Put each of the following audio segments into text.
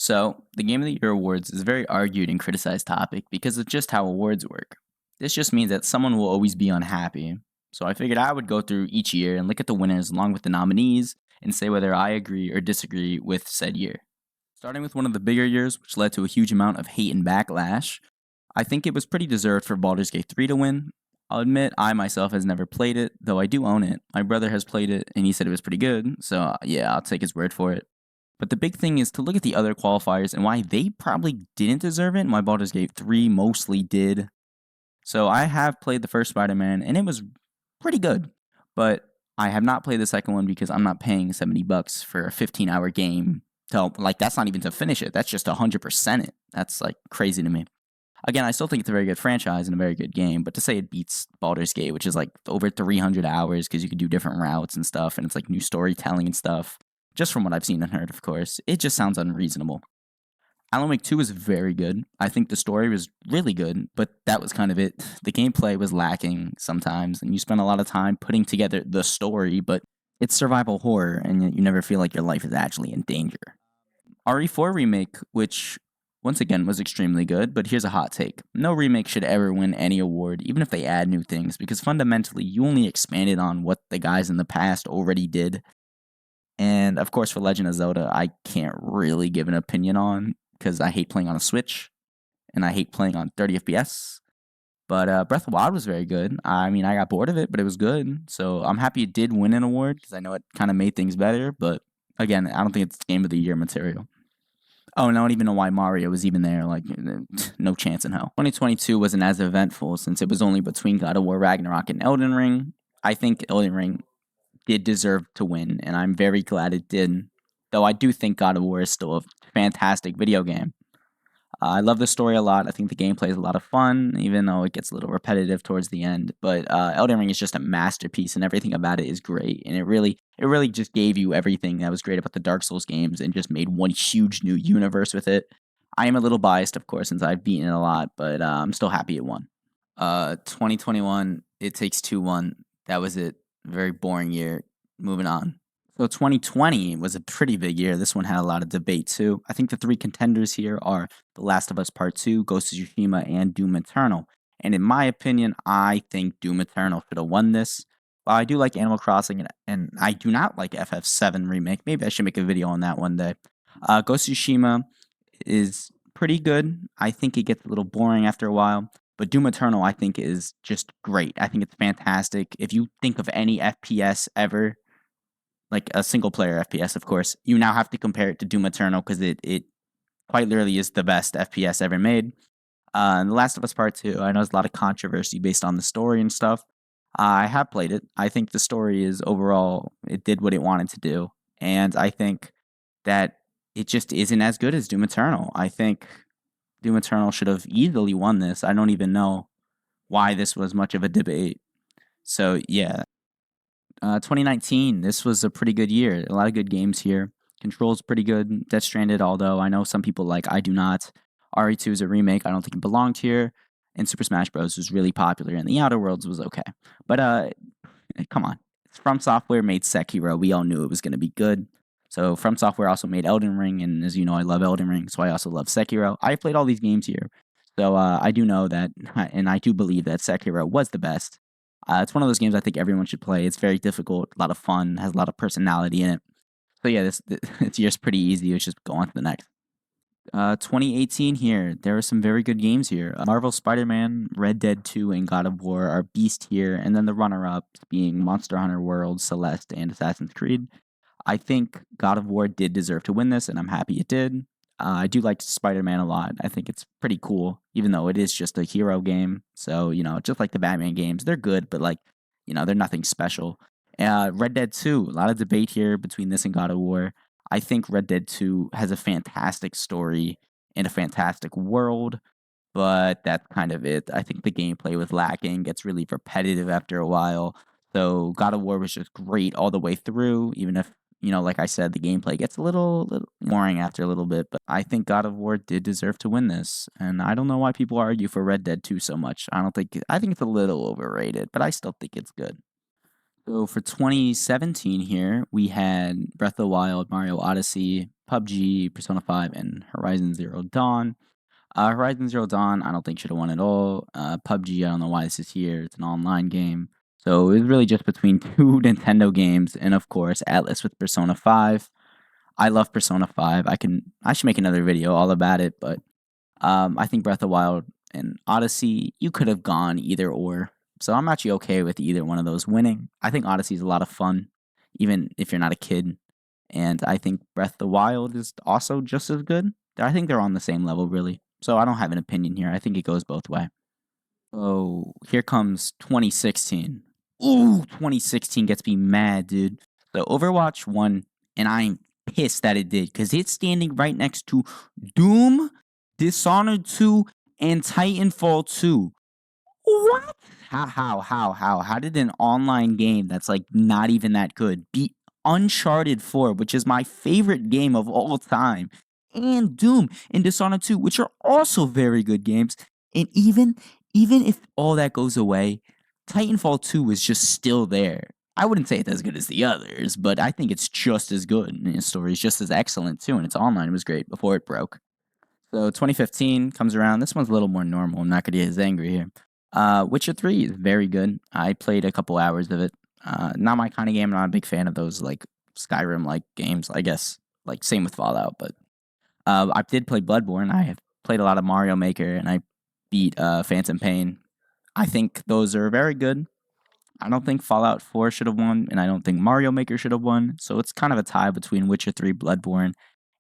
So, the Game of the Year awards is a very argued and criticized topic because of just how awards work. This just means that someone will always be unhappy. So, I figured I would go through each year and look at the winners along with the nominees and say whether I agree or disagree with said year. Starting with one of the bigger years, which led to a huge amount of hate and backlash, I think it was pretty deserved for Baldur's Gate 3 to win. I'll admit I myself has never played it, though I do own it. My brother has played it and he said it was pretty good, so yeah, I'll take his word for it. But the big thing is to look at the other qualifiers and why they probably didn't deserve it and why Baldur's Gate 3 mostly did. So I have played the first Spider-Man and it was pretty good, but I have not played the second one because I'm not paying $70 for a 15-hour game. So, like, that's not even to finish it. That's just 100% it. That's, like, crazy to me. Again, I still think it's a very good franchise and a very good game, but to say it beats Baldur's Gate, which is, like, over 300 hours because you can do different routes and stuff, and it's, like, new storytelling and stuff, just from what I've seen and heard, of course, it just sounds unreasonable. Alan Wake 2 was very good. I think the story was really good, but that was kind of it. The gameplay was lacking sometimes, and you spend a lot of time putting together the story, but it's survival horror, and you never feel like your life is actually in danger. RE4 Remake, which once again was extremely good, but here's a hot take. No remake should ever win any award, even if they add new things, because fundamentally you only expanded on what the guys in the past already did. And of course, for Legend of Zelda, I can't really give an opinion on because I hate playing on a Switch and I hate playing on 30 FPS. But Breath of the Wild was very good. I mean, I got bored of it, but it was good. So I'm happy it did win an award because I know it kind of made things better. But again, I don't think it's Game of the Year material. Oh, and I don't even know why Mario was even there. Like, no chance in hell. 2022 wasn't as eventful since it was only between God of War Ragnarok and Elden Ring. I think Elden Ring did deserve to win, and I'm very glad it did. Though I do think God of War is still a fantastic video game. I love the story a lot. I think the gameplay is a lot of fun, even though it gets a little repetitive towards the end. But Elden Ring is just a masterpiece, and everything about it is great. And it really just gave you everything that was great about the Dark Souls games, and just made one huge new universe with it. I am a little biased, of course, since I've beaten it a lot, but I'm still happy it won. 2021, It Takes Two won. That was it. Very boring year. Moving on. So 2020 was a pretty big year. This one had a lot of debate too. I think the three contenders here are The Last of Us Part 2, Ghost of Tsushima, and Doom Eternal. And in my opinion, I think Doom Eternal should have won this. While I do like Animal Crossing and I do not like FF7 Remake. Maybe I should make a video on that one day. Ghost of Tsushima is pretty good. I think it gets a little boring after a while. But Doom Eternal, I think, is just great. I think it's fantastic. If you think of any FPS ever, like a single-player FPS, of course, you now have to compare it to Doom Eternal because it quite literally is the best FPS ever made. And The Last of Us Part 2, I know there's a lot of controversy based on the story and stuff. I have played it. I think the story is overall, it did what it wanted to do. And I think that it just isn't as good as Doom Eternal. I think Doom Eternal should have easily won this. I don't even know why this was much of a debate. So, yeah. 2019, this was a pretty good year. A lot of good games here. Control's pretty good. Death Stranded, although I know some people like, I do not. RE2 is a remake. I don't think it belonged here. And Super Smash Bros. Was really popular, and The Outer Worlds was okay. But, come on. From Software made Sekiro. We all knew it was going to be good. So From Software also made Elden Ring, and as you know, I love Elden Ring, so I also love Sekiro. I played all these games here, so I do know that, and I do believe that Sekiro was the best. It's one of those games I think everyone should play. It's very difficult, a lot of fun, has a lot of personality in it. So yeah, this year's pretty easy. Let's just go on to the next. 2018 here, there are some very good games here. Marvel Spider-Man, Red Dead 2, and God of War are beast here, and then the runner-ups being Monster Hunter World, Celeste, and Assassin's Creed. I think God of War did deserve to win this, and I'm happy it did. I do like Spider-Man a lot. I think it's pretty cool, even though it is just a hero game. So, just like the Batman games, they're good, but they're nothing special. Red Dead 2, a lot of debate here between this and God of War. I think Red Dead 2 has a fantastic story and a fantastic world, but that's kind of it. I think the gameplay was lacking, gets really repetitive after a while. So God of War was just great all the way through, even if like I said, the gameplay gets a little boring after a little bit, but I think God of War did deserve to win this, and I don't know why people argue for Red Dead 2 so much. I think it's a little overrated, but I still think it's good. So for 2017 here, we had Breath of the Wild, Mario Odyssey, PUBG, Persona 5, and Horizon Zero Dawn. Horizon Zero Dawn, I don't think should have won at all. PUBG, I don't know why this is here. It's an online game. So it was really just between two Nintendo games, and of course, Atlas with Persona 5. I love Persona 5. I should make another video all about it, but I think Breath of the Wild and Odyssey, you could have gone either or. So I'm actually okay with either one of those winning. I think Odyssey is a lot of fun, even if you're not a kid. And I think Breath of the Wild is also just as good. I think they're on the same level, really. So I don't have an opinion here. I think it goes both ways. Oh, here comes 2016. Ooh, 2016 gets me mad, dude. So Overwatch won, and I'm pissed that it did, because it's standing right next to Doom, Dishonored 2, and Titanfall 2. What? How did an online game that's like not even that good beat Uncharted 4, which is my favorite game of all time, and Doom and Dishonored 2, which are also very good games? And even if all that goes away, Titanfall 2 is just still there. I wouldn't say it's as good as the others, but I think it's just as good, and its story is just as excellent too, and its online was great before it broke. So 2015 comes around. This one's a little more normal. I'm not going to get as angry here. Witcher 3 is very good. I played a couple hours of it. Not my kind of game. I'm not a big fan of those like Skyrim-like games, I guess. Like same with Fallout, but I did play Bloodborne. I have played a lot of Mario Maker, and I beat Phantom Pain. I think those are very good. I don't think Fallout 4 should have won, and I don't think Mario Maker should have won. So it's kind of a tie between Witcher 3, Bloodborne,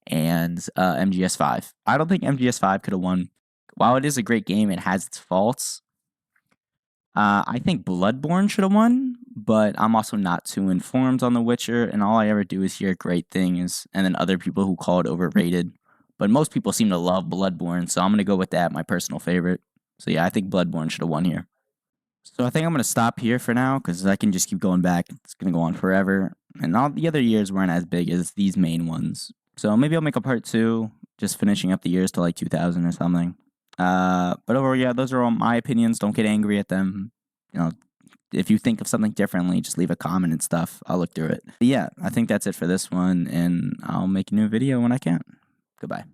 and MGS5. I don't think MGS5 could have won. While it is a great game, it has its faults. I think Bloodborne should have won, but I'm also not too informed on The Witcher, and all I ever do is hear great things, and then other people who call it overrated. But most people seem to love Bloodborne, so I'm going to go with that, my personal favorite. So yeah, I think Bloodborne should have won here. So I think I'm going to stop here for now, because I can just keep going back. It's going to go on forever. And all the other years weren't as big as these main ones. So maybe I'll make a part 2, just finishing up the years to like 2000 or something. But overall, yeah, those are all my opinions. Don't get angry at them. You know, if you think of something differently, just leave a comment and stuff. I'll look through it. But yeah, I think that's it for this one, and I'll make a new video when I can. Goodbye.